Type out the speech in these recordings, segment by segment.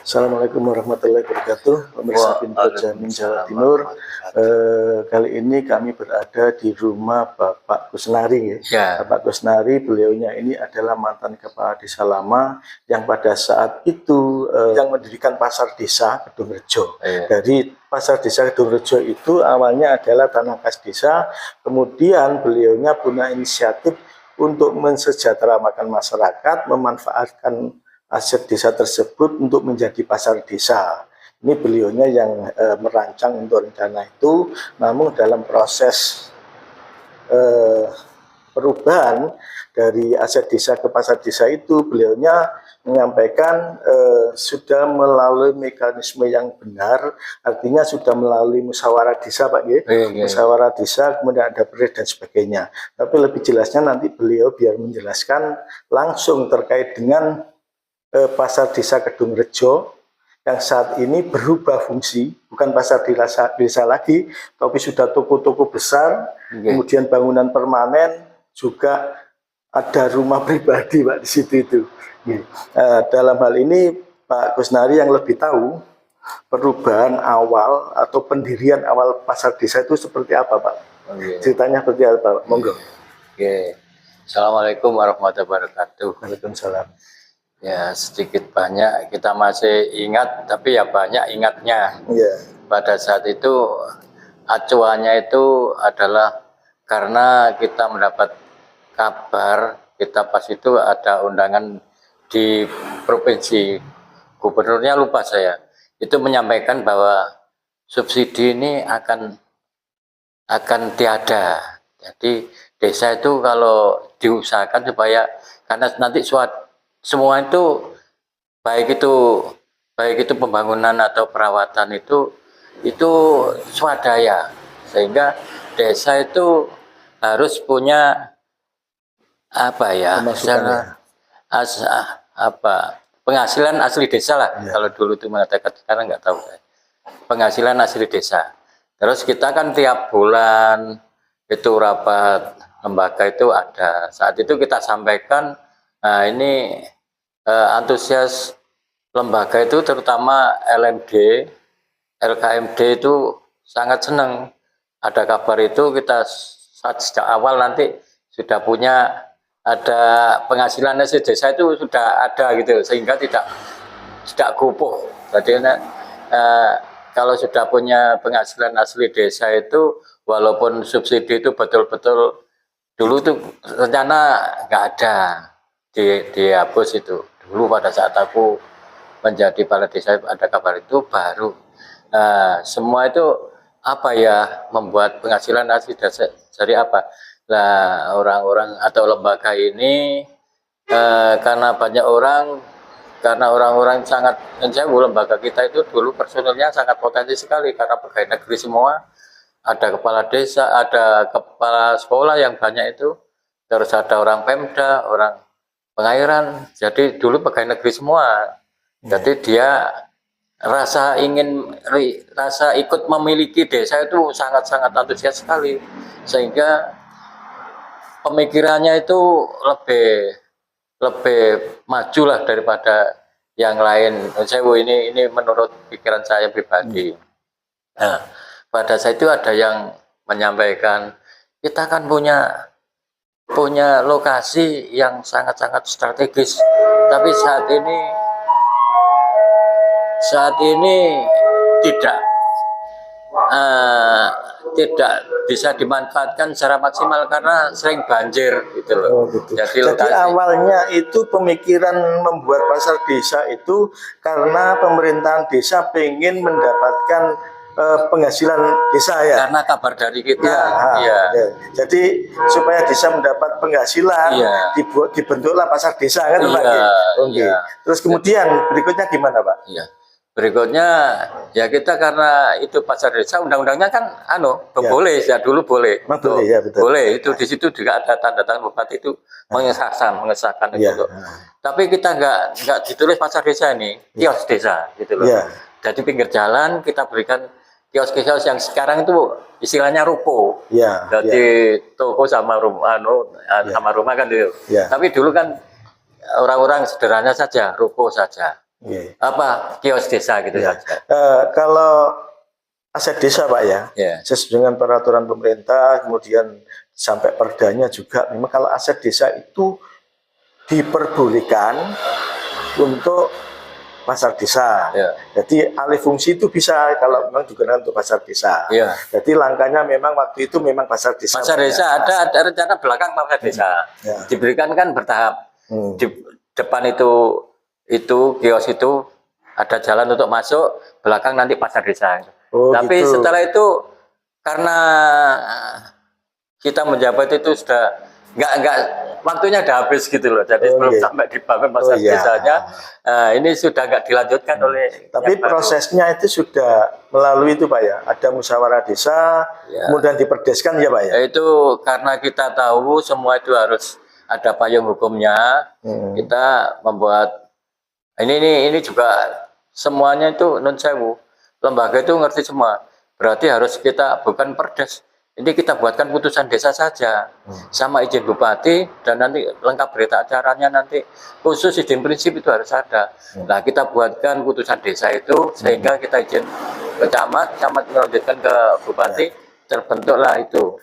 Assalamualaikum warahmatullahi wabarakatuh. Pemirsa Pintu Jamin Jawa Timur. Kali ini kami berada di rumah Bapak Kusnari. Ya. Bapak Kusnari, beliaunya ini adalah mantan kepala desa lama yang pada saat itu yang mendirikan pasar desa Kedungrejo. Ya. Dari pasar desa Kedungrejo itu awalnya adalah tanah kas desa, kemudian beliaunya punya inisiatif untuk mensejahterakan masyarakat, memanfaatkan aset desa tersebut untuk menjadi pasar desa. Ini beliaunya yang merancang untuk rencana itu, namun dalam proses perubahan dari aset desa ke pasar desa itu, beliaunya menyampaikan sudah melalui mekanisme yang benar, artinya sudah melalui musyawarah desa, Pak G. Musyawarah desa, kemudian ada perda dan sebagainya. Tapi lebih jelasnya nanti beliau biar menjelaskan langsung terkait dengan pasar desa Kedungrejo yang saat ini berubah fungsi, bukan pasar desa lagi, tapi sudah toko-toko besar, kemudian bangunan permanen, juga ada rumah pribadi, Pak, di situ itu. Dalam hal ini Pak Kusnari yang lebih tahu perubahan awal atau pendirian awal pasar desa itu seperti apa, Pak? Ceritanya seperti apa, Pak? Monggo. Assalamualaikum warahmatullahi wabarakatuh. Waalaikumsalam. Ya, sedikit banyak kita masih ingat, tapi ya banyak ingatnya. Pada saat itu acuannya itu adalah karena kita mendapat kabar, kita pas itu ada undangan di provinsi, gubernurnya lupa saya, itu menyampaikan bahwa subsidi ini akan tiada. Jadi desa itu kalau diusahakan supaya, karena nanti semua itu baik itu pembangunan atau perawatan itu swadaya, sehingga desa itu harus punya penghasilan asli desa lah. Kalau dulu itu mengatakan, sekarang nggak tahu saya, penghasilan asli desa. Terus kita kan tiap bulan itu rapat lembaga itu ada, saat itu kita sampaikan. Nah, ini antusias lembaga itu terutama LMD, LKMD itu sangat senang. Ada kabar itu kita sejak awal nanti sudah punya ada penghasilan asli desa itu sudah ada gitu, sehingga tidak kupuh. Jadi kalau sudah punya penghasilan asli desa itu, walaupun subsidi itu betul-betul dulu tuh rencana nggak ada, dihapus itu dulu pada saat aku menjadi kepala desa. Ada kabar itu baru semua itu membuat penghasilan asli desa dari apa. Nah, orang-orang atau lembaga ini karena banyak orang-orang sangat menjauh, lembaga kita itu dulu personilnya sangat potensi sekali karena pegawai negeri semua, ada kepala desa, ada kepala sekolah yang banyak itu, terus ada orang Pemda, orang pengairan, jadi dulu pegawai negeri semua. Jadi dia rasa ikut memiliki desa itu sangat-sangat antusias sekali, sehingga pemikirannya itu lebih maju lah daripada yang lain. Ini menurut pikiran saya pribadi. Nah, pada saat itu ada yang menyampaikan, kita kan punya lokasi yang sangat-sangat strategis, tapi saat ini tidak bisa dimanfaatkan secara maksimal karena sering banjir gitu loh. Jadi awalnya itu pemikiran membuat pasar desa itu karena pemerintahan desa pengen mendapatkan penghasilan desa, ya. Karena kabar dari kita. Jadi supaya desa mendapat penghasilan, dibentuklah pasar desa, kan, Pak? Terus kemudian berikutnya gimana, Pak? Berikutnya ya kita, karena itu pasar desa, undang-undangnya kan boleh ya, dulu boleh. Betul. Boleh itu, di situ juga ada tanda tangan bupati itu mengesahkan itu. Tapi kita nggak ditulis pasar desa, ini kios desa gitu loh. Jadi pinggir jalan kita berikan kios-kios yang sekarang itu istilahnya ruko. Jadi toko sama rumah kan gitu. Tapi dulu kan orang-orang sederhana saja, ruko saja. Iya. apa kios desa gitu Ya. saja. Kalau aset desa Pak ya, Ya. sesuai dengan peraturan pemerintah, kemudian sampai perdanya juga, memang kalau aset desa itu diperbolehkan untuk pasar desa. Ya. Jadi alih fungsi itu bisa kalau memang digunakan untuk pasar desa. Ya. Jadi langkahnya memang waktu itu memang pasar desa. Pasar Pak, desa ya. ada rencana belakang pasar desa. Ya. Diberikan kan bertahap. Hmm. Di depan itu kios itu ada jalan untuk masuk, belakang nanti pasar desa. Oh, Tapi gitu. setelah itu karena kita menjabat itu sudah nggak waktunya udah habis gitu loh. Jadi belum iya. sampai dibangun pasar iya. desanya. Ini sudah nggak dilanjutkan oleh. Tapi yang baru. prosesnya itu sudah melalui itu Pak ya. Ada musyawarah desa, Ya. kemudian diperdeskan ya Pak ya. Itu karena kita tahu semua itu harus ada payung hukumnya. Kita membuat ini juga semuanya itu non sewu. Lembaga itu ngerti semua. Berarti harus kita bukan perdes. Ini kita buatkan putusan desa saja sama izin bupati dan nanti lengkap berita acaranya nanti khusus izin prinsip itu harus ada. Nah kita buatkan putusan desa itu sehingga kita izin ke camat melanjutkan ke bupati terbentuklah itu.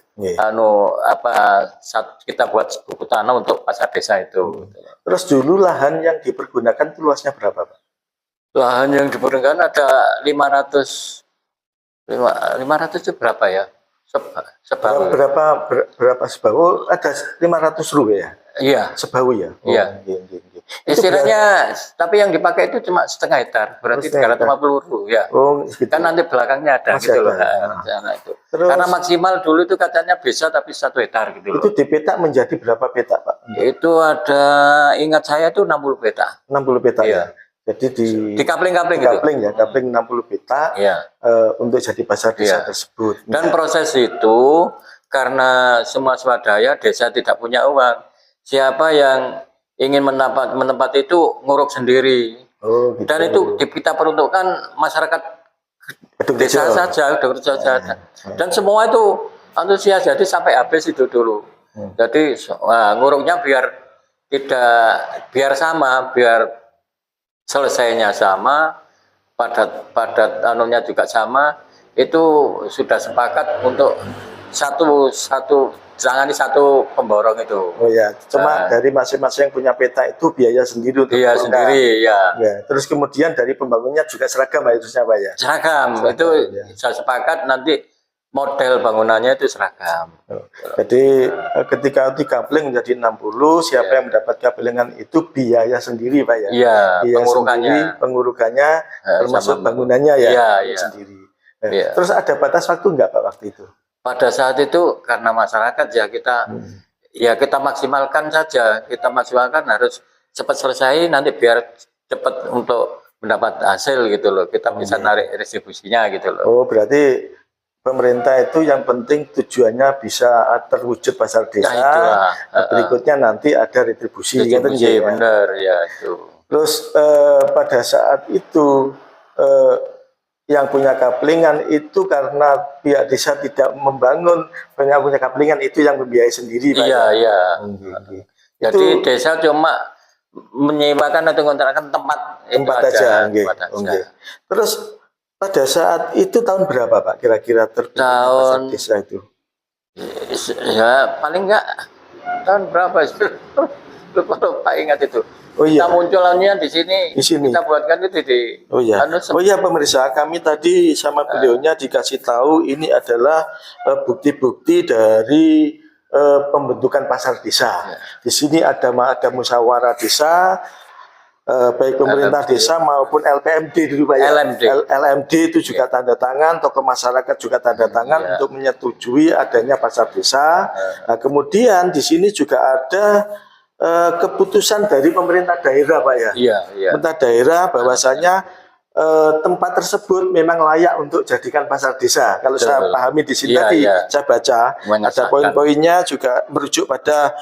Kita buat buku tanah untuk pasar desa itu. Terus dulu lahan yang dipergunakan itu luasnya berapa Pak? Lahan yang dipergunakan ada 500 itu berapa ya? Sebahu. Berapa sebahu? Ada 500 rupiah ya? Iya. Sebahu ya? Oh, Iya. Iya. Istilahnya, tapi yang dipakai itu cuma setengah hektar, berarti 350 ya. Oh, gitu. Kan nanti belakangnya ada Masih gitu loh. ada. Rencana itu. Terus, karena maksimal dulu itu katanya bisa tapi 1 hektar gitu loh. Itu dipetak menjadi berapa petak Pak? Itu ada, ingat saya itu 60 petak. 60 petak Iya. ya? Jadi di kapling-kapling gitu. Kapling ya, kapling 60 petak Iya. untuk jadi pasar desa tersebut. Dan proses itu karena semua swadaya desa tidak punya uang. Siapa yang ingin menempat itu nguruk sendiri. Oh, gitu. Dan itu kita peruntukkan masyarakat desa saja, dan semua itu antusias jadi sampai habis itu dulu. Jadi nguruknya biar sama, biar selesainya sama, padat anunya juga sama, itu sudah sepakat untuk satu pemborong itu. Oh ya, cuma dari masing-masing yang punya peta itu biaya sendiri untuk biaya sendiri ya. Terus kemudian dari pembangunnya juga seragam Pak, itu siapa ya? Seragam itu saya sepakat nanti model bangunannya itu seragam. Jadi ketika itu kapling menjadi 60, siapa yang mendapat kaplingan itu biaya sendiri Pak ya? Iya, biaya pengurukannya termasuk bangunannya ya, sendiri. Terus ada batas waktu enggak Pak waktu itu? Pada saat itu karena masyarakat ya kita maksimalkan saja, kita maksimalkan harus cepat selesai nanti biar cepat untuk mendapat hasil gitu loh, kita bisa narik retribusinya gitu loh. Oh berarti pemerintah itu yang penting tujuannya bisa terwujud pasar desa, berikutnya nanti ada retribusi benar ya itu. Terus pada saat itu yang punya kaplingan itu karena pihak desa tidak membangun, yang punya kaplingan itu yang membiayai sendiri Pak. Iya. Jadi desa cuma menyewakan atau mengontrakkan tempat aja. Terus pada saat itu tahun berapa Pak kira-kira tahun desa itu? Ya paling enggak tahun berapa sih? Lupa ingat itu. Oh iya. Kita munculannya di sini. Kita buatkan itu di. Oh iya pemirsa, kami tadi sama beliaunya dikasih tahu ini adalah bukti-bukti dari pembentukan pasar desa. Di sini ada musyawarah desa, baik pemerintah desa maupun LPMD dulu Pak ya. LMD itu juga tanda tangan, tokoh masyarakat juga tanda tangan untuk menyetujui adanya pasar desa. Nah, kemudian di sini juga ada keputusan dari pemerintah daerah Pak ya. Pemerintah daerah bahwasanya tempat tersebut memang layak untuk jadikan pasar desa. Kalau saya pahami di sini tadi saya baca ada poin-poinnya juga merujuk pada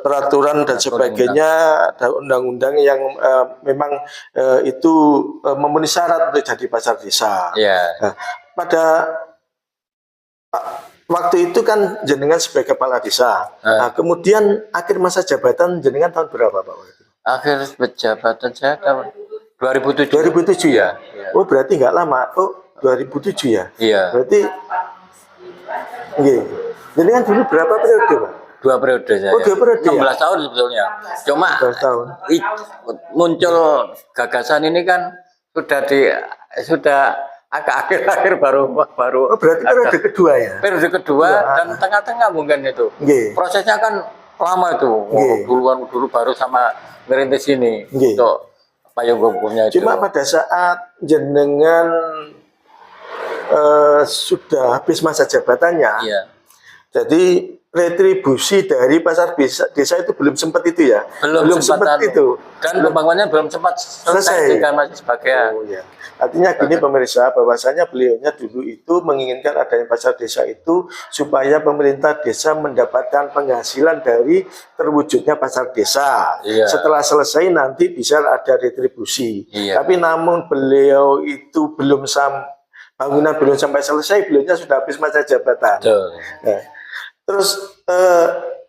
peraturan dan sebagainya, ada undang-undang yang memang itu memenuhi syarat untuk jadi pasar desa. Nah, pada waktu itu kan jenengan sebagai kepala desa. Nah, kemudian akhir masa jabatan jenengan tahun berapa Pak? Akhir jabatan saya tahun 2007. 2007 ya? Iya. Oh berarti nggak lama. Oh 2007 ya? Iya. Berarti, jadi kan dulu berapa periode Pak? 2 periode saya. Oh 2 periode 16 ya? tahun sebetulnya. Cuma 16 tahun. muncul gagasan ini kan sudah agak akhir-akhir baru Oh berarti periode kedua ya? periode kedua dan tengah-tengah mungkin itu. Nggih. Prosesnya kan lama itu. Nggih. Dulu baru sama ngerintis ini Nggih. untuk payung hukumnya itu. Cuma pada saat jenengan sudah habis masa jabatannya, Iya. jadi retribusi dari pasar desa itu belum sempat itu ya? Belum sempat itu. Dan pembangunannya belum sempat selesai kan masih sebagian. Oh ya. Artinya gini pemirsa, bahwasanya beliaunya dulu itu menginginkan adanya pasar desa itu supaya pemerintah desa mendapatkan penghasilan dari terwujudnya pasar desa. Iya. Setelah selesai nanti bisa ada retribusi. Iya. Tapi namun beliau itu bangunan belum sampai selesai, beliaunya sudah habis masa jabatan. Betul. Nah, terus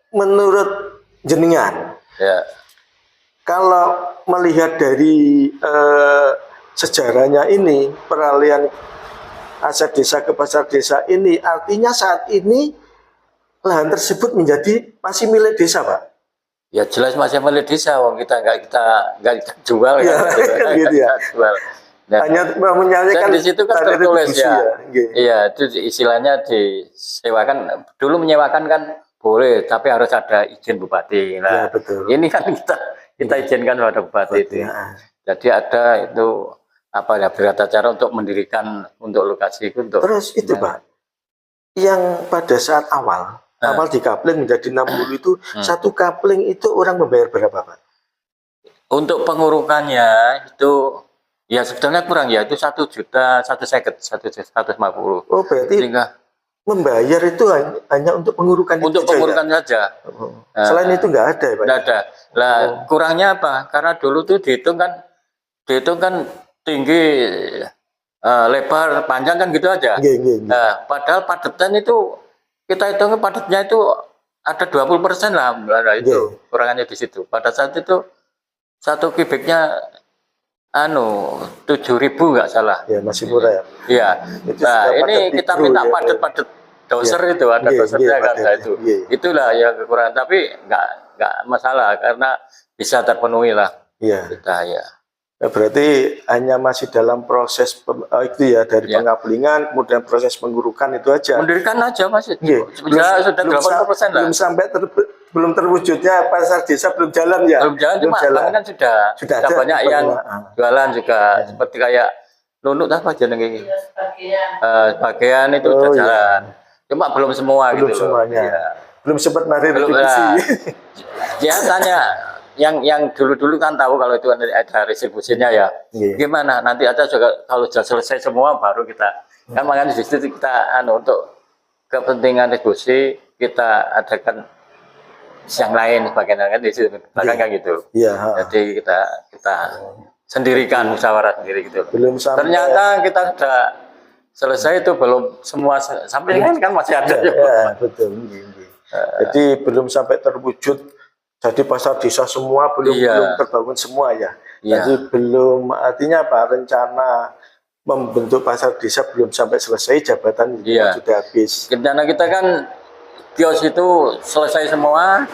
menurut jenengan, Ya. kalau melihat dari sejarahnya ini, peralihan aset desa ke pasar desa ini, artinya saat ini lahan tersebut masih milik desa, Pak? Ya jelas masih milik desa, wong kita nggak jual Ya, kan gitu ya. Jual. Nah, Hanya dan menyanyikan di situ kan tanda tertulis retribusi ya. Nggih. Iya, itu istilahnya disewakan. Dulu menyewakan kan boleh, tapi harus ada izin bupati. Nah, Ya, betul. ini kan kita izinkan pada bupati itu. Ya. Jadi ada itu apa ya bertata cara untuk mendirikan untuk lokasi itu untuk. Terus itu, Pak, yang pada saat awal dikapling menjadi 60 itu, satu kapling itu orang membayar berapa, Pak? Untuk pengurukannya itu ya sebetulnya kurang ya, itu 1.150.000. Oh, berarti Sehingga membayar itu hanya untuk pengurukan untuk itu pengurukan saja? saja. Selain itu nggak ada ya, Pak? Nggak ada. Lah kurangnya apa? Karena dulu tuh dihitung kan tinggi, lebar, panjang kan gitu aja. Nggih. Nah, padahal padetan itu kita hitungnya padatnya itu ada 20% lah, nah, itu kurangannya di situ. Pada saat itu 1 kubiknya 7.000 nggak salah. Ya, masih murah ya. Iya. Itu Nah, sudah ini padat kita mikro minta ya. padat doser itu ada Iya, dosernya iya, kan. Nah, padat, itu. iya. Itulah yang kekurangan, tapi nggak masalah karena bisa terpenuhi lah Iya. kita ya. Ya, berarti hanya masih dalam proses itu ya, dari Ya. pengaplingan, kemudian proses pengurukan itu aja. Mendirikan aja masih. Nggih. Sudah 80% lah. Belum sampai belum terwujudnya pasar desa, belum jalan ya. Belum jalan, cuma bangunan sudah ada banyak yang bangunan. jualan juga seperti kayak Nunuk apa jenenge bagian itu Oh, udah iya. jalan. Cuma belum semua Belum gitu loh. semuanya. Iya. Belum sempat narik Belum retribusi. ya tanya yang dulu kan tahu kalau itu ada retribusinya ya. Iya. Gimana? Nanti ada juga kalau sudah selesai semua baru kita kan makanya di situ kita untuk kepentingan retribusi kita adakan yang lain bagian kan di situ bahkan kayak gitu. Iya. Jadi kita sendirikan musyawarah sendiri gitu. Belum sampai. Ternyata kita sudah selesai itu belum semua sampai kan masih ada. Ya, betul. Jadi belum sampai terwujud. Jadi pasar desa semua belum terbangun semua ya. Iya. Jadi belum, artinya apa, rencana membentuk pasar desa belum sampai selesai, jabatan sudah habis. Rencana kita kan kios itu selesai semua,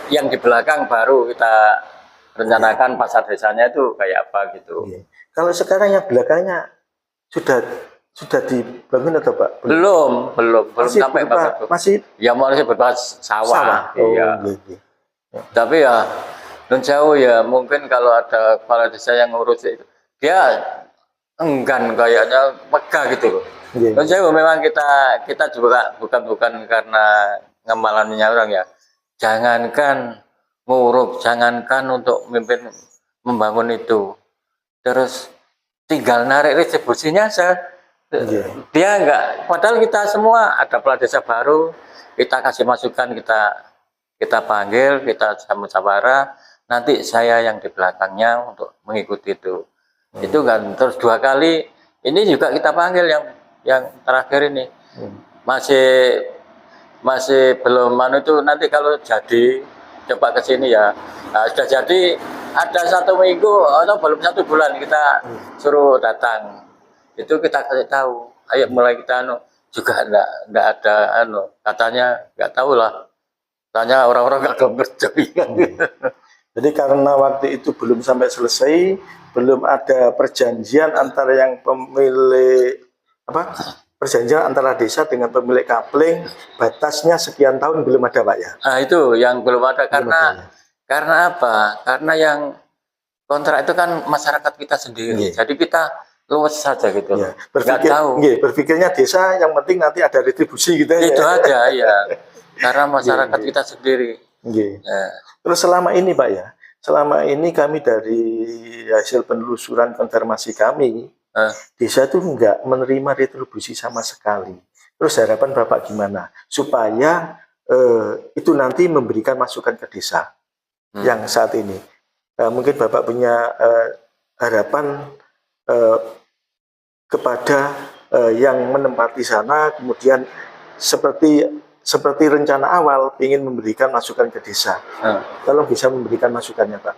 yang di belakang baru kita rencanakan pasar desanya itu kayak apa gitu. Iya. Kalau sekarang yang belakangnya sudah dibangun atau Pak? Belum Masih sampai berupa, masih ya masih berupa sawah. Oh, Iya. gitu. Tapi ya non jauh ya mungkin kalau ada kepala desa yang ngurus itu dia enggan kayaknya megah gitu loh. Iya. Non jauh memang kita juga bukan karena ngemalannya orang ya. Jangankan nguruk, jangankan untuk memimpin membangun itu. Terus tinggal narik retribusinya saja. Dia enggak, padahal kita semua ada kepala desa baru, kita kasih masukan, kita panggil, kita musyawarah, nanti saya yang di belakangnya untuk mengikuti itu. Itu kan terus 2 kali, ini juga kita panggil yang terakhir ini. Masih belum itu nanti kalau jadi coba ke sini ya. Nah, sudah jadi ada 1 minggu atau belum 1 bulan kita suruh datang. Itu kita kasih tahu. Ayo mulai kita juga enggak ada katanya nggak tahu lah. Tanya orang-orang nggak kerja. Jadi karena waktu itu belum sampai selesai, belum ada perjanjian antara yang pemilik perjanjian antara desa dengan pemilik kapling, batasnya sekian tahun belum ada, Pak ya. Nah, itu yang belum ada karena apa? Karena yang kontrak itu kan masyarakat kita sendiri. Jadi kita luwes saja gitu. Nggak tahu. Berpikirnya desa yang penting nanti ada retribusi gitu ya. Itu aja ya. Karena masyarakat kita sendiri. Terus selama ini, Pak ya, selama ini kami dari hasil penelusuran konfirmasi kami, desa itu enggak menerima retribusi sama sekali. Terus harapan Bapak gimana? Supaya itu nanti memberikan masukan ke desa yang saat ini. Mungkin Bapak punya harapan kepada yang menempati sana, kemudian seperti rencana awal ingin memberikan masukan ke desa. Tolong bisa memberikan masukannya, Pak.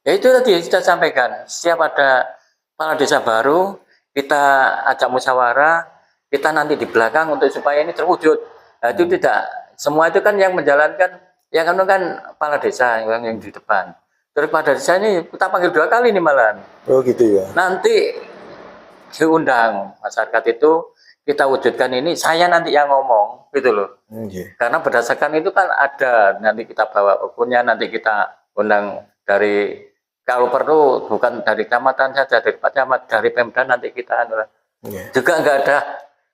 Ya itu tadi kita sampaikan. Setiap ada kepala desa baru, kita ajak musyawarah, kita nanti di belakang untuk supaya ini terwujud. Nah, itu tidak semua itu kan yang menjalankan, ya kan kepala desa yang di depan. Terus pada desa ini kita panggil 2 kali nih malahan. Oh gitu ya. Nanti diundang masyarakat itu. Kita wujudkan ini, saya nanti yang ngomong, gitu loh. Karena berdasarkan itu kan ada, nanti kita bawa bukunya, nanti kita undang dari, kalau perlu bukan dari kecamatan saja, dari Camat, dari Pemda nanti kita juga nggak ada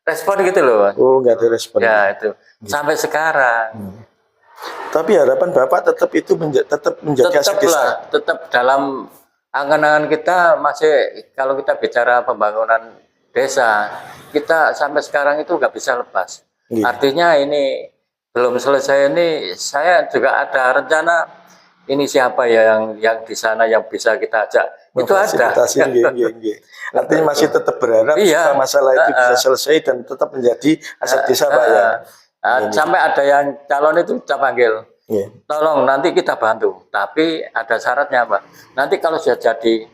respon gitu loh. Oh, nggak ada respon. Ya itu, sampai sekarang. Tapi harapan Bapak tetap itu tetap menjaga desa. Tetap dalam angan-angan kita masih, kalau kita bicara pembangunan desa, kita sampai sekarang itu nggak bisa lepas. Artinya ini belum selesai ini, saya juga ada rencana ini siapa ya yang di sana yang bisa kita ajak. Itu ada. Artinya masih tetap berharap masalah itu bisa selesai dan tetap menjadi aset desa, Pak ya. Sampai ada yang calon itu kita panggil. Tolong nanti kita bantu, tapi ada syaratnya, Pak. Nanti kalau sudah jadi,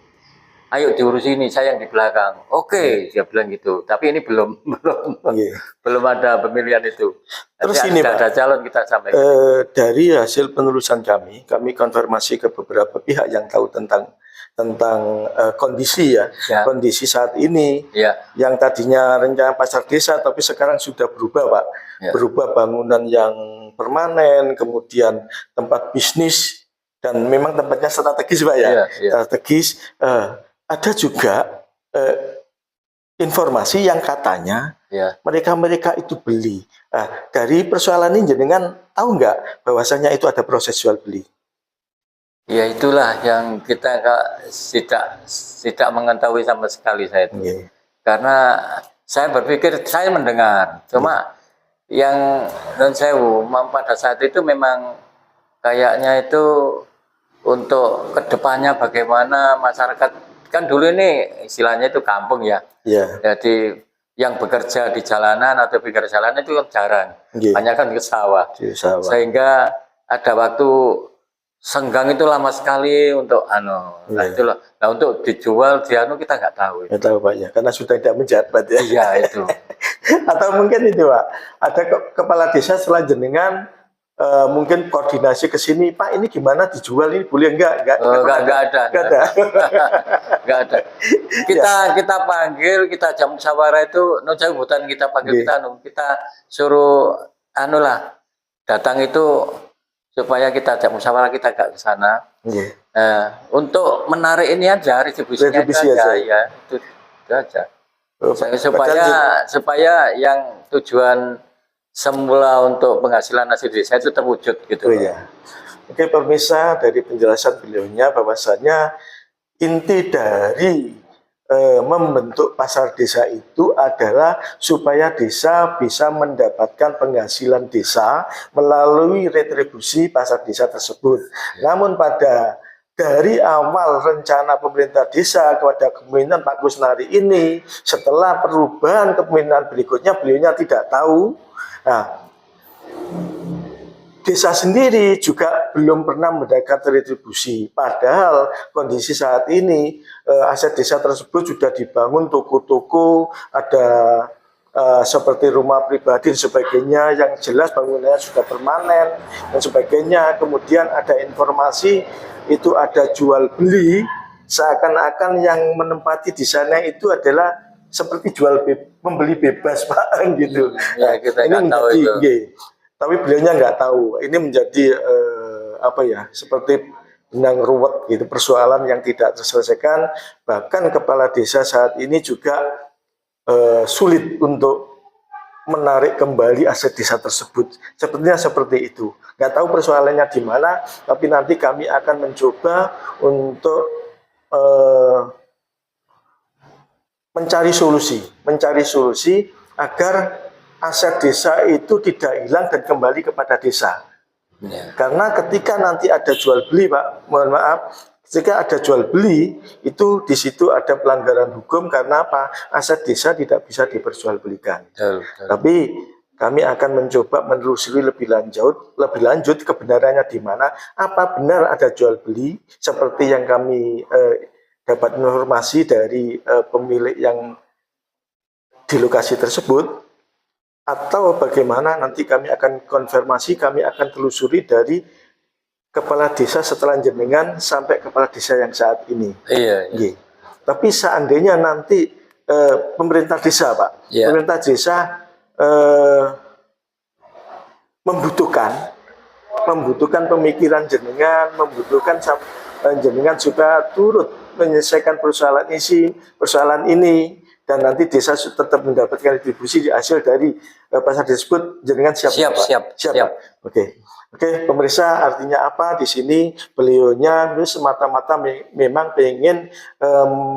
ayo diurus ini, saya yang di belakang. Oke, dia bilang gitu. Tapi ini belum ada pemilihan itu. Terus ini, Pak, ada calon kita sampaikan. Dari hasil penelusuran kami konfirmasi ke beberapa pihak yang tahu tentang kondisi kondisi saat ini, yang tadinya rencana pasar desa, tapi sekarang sudah berubah, Pak. Berubah bangunan yang permanen, kemudian tempat bisnis, dan memang tempatnya strategis, Pak ya. Strategis. Ada juga informasi yang katanya mereka itu beli. Dari persoalan ini jenengan tahu nggak bahwasanya itu ada proses jual beli? Ya itulah yang kita tidak mengetahui sama sekali saya itu. Karena saya berpikir, saya mendengar, cuma yang non sewu pada saat itu memang kayaknya itu untuk kedepannya bagaimana masyarakat. Kan dulu ini istilahnya itu kampung ya. Jadi yang bekerja di jalanan atau pinggir jalan itu jarang. Hanya kan ke sawah. Sehingga ada waktu senggang itu lama sekali untuk itulah. Nah, untuk dijual kita nggak tahu. Nggak tahu, Pak ya, karena sudah tidak menjabat ya. Iya itu. Atau mungkin itu, Pak, ada kepala desa setelah jenengan mungkin koordinasi ke sini, Pak, ini gimana dijual, ini boleh enggak ada. Kita panggil, kita jam musyawarah itu hutan kita panggil, kita suruh datang itu supaya kita jam musyawarah, kita gak ke sana. Untuk menarik ini aja, retribusinya aja. Ya, itu aja. Supaya yang tujuan semula untuk penghasilan hasil desa itu terwujud gitu. Oke, pemirsa, dari penjelasan beliaunya bahwasanya inti dari membentuk pasar desa itu adalah supaya desa bisa mendapatkan penghasilan desa melalui retribusi pasar desa tersebut. Namun dari awal rencana pemerintah desa kepada kepemimpinan Pak Kusnari ini, setelah perubahan kepemimpinan berikutnya beliaunya tidak tahu. Nah, desa sendiri juga belum pernah mendapat retribusi. Padahal kondisi saat ini aset desa tersebut sudah dibangun toko-toko, ada seperti rumah pribadi dan sebagainya, yang jelas bangunannya sudah permanen dan sebagainya. Kemudian ada informasi itu ada jual beli, seakan-akan yang menempati di sana itu adalah seperti membeli bebas Pak gitu. Ya, kita ini nggak tahu menjadi, itu. tapi beliaunya nggak tahu. Ini menjadi apa ya, seperti benang ruwet gitu, persoalan yang tidak terselesaikan. Bahkan kepala desa saat ini juga sulit untuk menarik kembali aset desa tersebut. Sepertinya seperti itu. Nggak tahu persoalannya di mana, tapi nanti kami akan mencoba untuk mencari solusi agar aset desa itu tidak hilang dan kembali kepada desa. Ya. Karena ketika nanti ada jual beli, Pak, mohon maaf, ketika ada jual beli itu di situ ada pelanggaran hukum. Karena apa? Aset desa tidak bisa diperjualbelikan. Betul. Tapi kami akan mencoba menelusuri lebih lanjut kebenarannya di mana. Apa benar ada jual beli seperti yang kami dapat informasi dari pemilik yang di lokasi tersebut, atau bagaimana nanti kami akan konfirmasi, kami akan telusuri dari kepala desa setelah jenengan sampai kepala desa yang saat ini. Iya. Tapi seandainya nanti pemerintah desa, Pak, pemerintah desa membutuhkan pemikiran jenengan, membutuhkan jenengan supaya turut menyelesaikan persoalan ini, dan nanti desa tetap mendapatkan retribusi di hasil dari pasar tersebut. Jenengan siap. Oke, pemirsa, artinya apa di sini? Beliaunya semata-mata memang pengen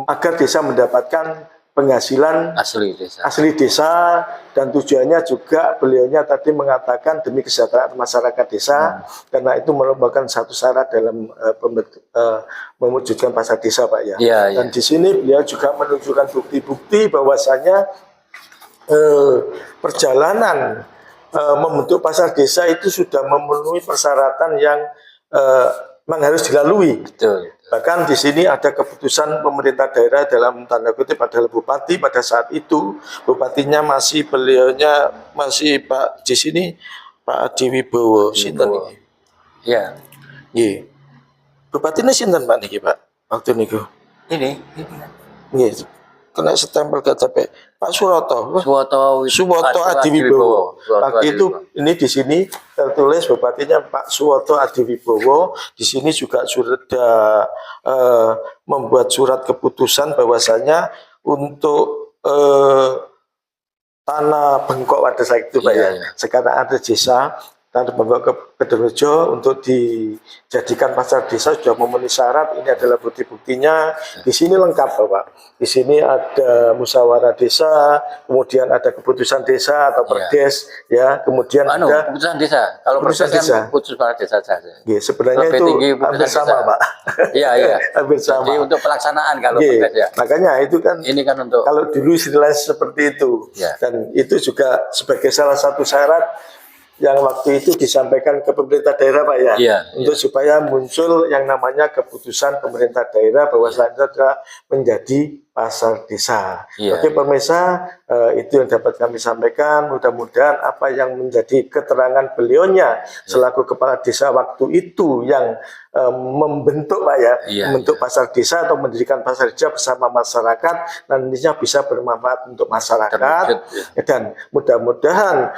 agar desa mendapatkan penghasilan asli desa, dan tujuannya juga beliaunya tadi mengatakan demi kesejahteraan masyarakat desa, karena itu merupakan satu syarat dalam mewujudkan pasar desa, Pak ya. Dan di sini beliau juga menunjukkan bukti-bukti bahwasanya perjalanan membentuk pasar desa itu sudah memenuhi persyaratan yang memang harus dilalui. Betul. Bahkan di sini ada keputusan pemerintah daerah dalam tanda kutip adalah bupati. Pada saat itu bupatinya beliaunya masih Pak di sini Pak Adi Wibowo. Sinten iki? Iya. Nggih. Bupatine sinten Pak niki, Pak? Waktu niku. Ini. Nggih. Kena stempel KTP. Pak Suwoto Adi Wibowo. Waktu itu ini di sini tertulis bupatinya Pak Suwoto Adi Wibowo. Di sini juga sudah membuat surat keputusan bahwasanya untuk tanah bengkok pada saat itu, Pak ya. Sekarang ada desa tanah bengkok ke Kedungrejo untuk dijadikan pasar desa sudah memenuhi syarat. Ini adalah bukti-buktinya. Di sini lengkap, Bapak. Di sini ada musyawarah desa, kemudian ada keputusan desa atau perdes, ya. Kemudian ada keputusan desa. Kalau keputusan perdes desa, kan putusan desa saja. Sebenarnya itu hampir sama, Pak. Iya. Hampir sama. Jadi untuk pelaksanaan kalau perdes ya. Makanya itu kan. Ini kan untuk. Kalau dulu istilahnya seperti itu, dan itu juga sebagai salah satu syarat yang waktu itu disampaikan ke pemerintah daerah, Pak ya, untuk supaya muncul yang namanya keputusan pemerintah daerah bahwa selanjutnya menjadi pasar desa. Oke pemirsa, itu yang dapat kami sampaikan. Mudah-mudahan apa yang menjadi keterangan beliaunya selaku kepala desa waktu itu yang membentuk, Pak ya, membentuk pasar desa atau mendirikan pasar desa bersama masyarakat, nantinya bisa bermanfaat untuk masyarakat. Dan mudah-mudahan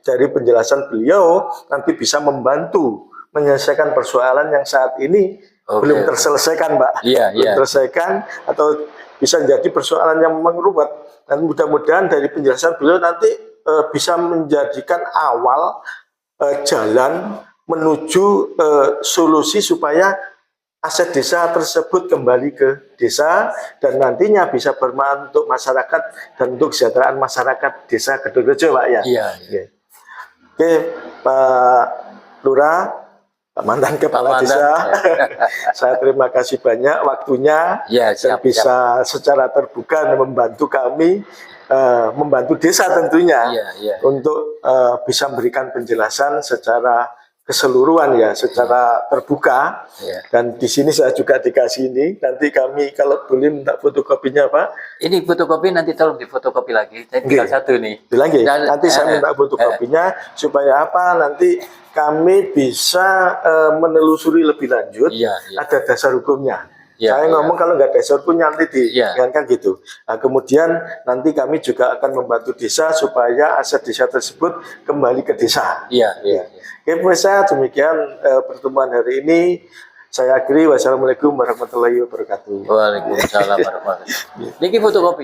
dari penjelasan beliau nanti bisa membantu menyelesaikan persoalan yang saat ini belum terselesaikan, Pak. Belum terselesaikan atau bisa menjadi persoalan yang memang ruwet. Dan mudah-mudahan dari penjelasan beliau nanti bisa menjadikan awal jalan menuju solusi supaya aset desa tersebut kembali ke desa dan nantinya bisa bermanfaat untuk masyarakat dan untuk kesejahteraan masyarakat desa Kedungrejo, Pak ya. Oke, Pak Lurah, Pak mantan kepala desa, saya terima kasih banyak waktunya dan bisa secara terbuka membantu kami membantu desa tentunya Iya, iya. untuk bisa memberikan penjelasan secara keseluruhan ya, secara terbuka. Iya. Dan di sini saya juga dikasih ini. Nanti kami kalau boleh minta fotokopinya Pak. Ini fotokopi nanti tolong difotokopi lagi. Saya tinggal Oke. satu nih. Bilang ya, Dan- nanti saya minta fotokopinya supaya apa? Nanti kami bisa menelusuri lebih lanjut. Iya, iya. Ada dasar hukumnya. Iya, Saya iya. ngomong kalau nggak dasar hukumnya nanti Iya. kan gitu. Nah, kemudian nanti kami juga akan membantu desa supaya aset desa tersebut kembali ke desa. Iya, iya. Oke, pemirsa, demikian pertemuan hari ini. Saya akhiri. Wassalamualaikum warahmatullahi wabarakatuh. Waalaikumsalam warahmatullahi wabarakatuh. Niki fotokopi.